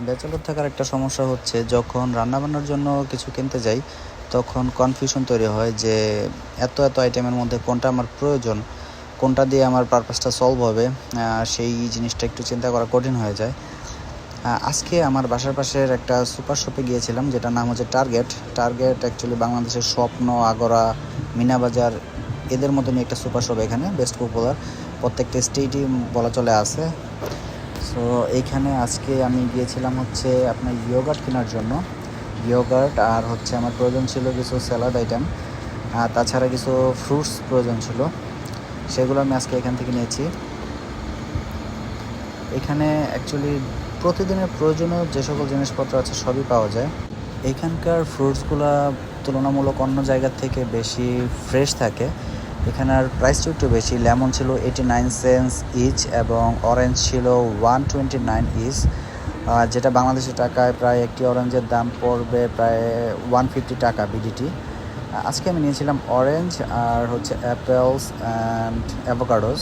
Bachelor থাকার একটা সমস্যা হচ্ছে যখন রান্নাবান্নার জন্য কিছু কিনতে যাই তখন কনফিউশন তৈরি হয় যে এত এত আইটেমের মধ্যে কোনটা আমার প্রয়োজন, কোনটা দিয়ে আমার পারপাসটা সলভ হবে। সেই জিনিসটা একটু চিন্তা করা কঠিন হয়ে যায়। আজকে আমার বাসার পাশের একটা সুপার শপে গিয়েছিলাম, যেটার নাম হচ্ছে টার্গেট। টার্গেট অ্যাকচুয়ালি বাংলাদেশের স্বপ্ন, আগরা, মিনাবাজার এদের মতনই একটা সুপার শপ, এখানে বেস্ট পপুলার, প্রত্যেকটা স্টেটই বলা চলে আছে। সো এইখানে আজকে আমি গিয়েছিলাম হচ্ছে আপনার ইয়োগার্ট কেনার জন্য। ইয়োগার্ট আর হচ্ছে আমার প্রয়োজন ছিল কিছু স্যালাড আইটেম, আর তাছাড়া কিছু ফ্রুটস প্রয়োজন ছিল, সেগুলো আমি আজকে এখান থেকে নিয়েছি। এখানে অ্যাকচুয়ালি প্রতিদিনের প্রয়োজনীয় যে সকল জিনিসপত্র আছে সবই পাওয়া যায়। এখানকার ফ্রুটসগুলো তুলনামূলক অন্য জায়গার থেকে বেশি ফ্রেশ থাকে। এখানের প্রাইসটা একটু বেশি। লেমন ছিল 89 সেন্টস ইচ এবং অরেঞ্জ ছিল 129 ইচ, যেটা বাংলাদেশি টাকায় প্রায় একটি অরেঞ্জের দাম পড়বে প্রায় 150 টাকা বিডিটি। আজকে আমি নিয়েছিলাম অরেঞ্জ আর হচ্ছে অ্যাপেলস অ্যান্ড অ্যাভোকাডোস।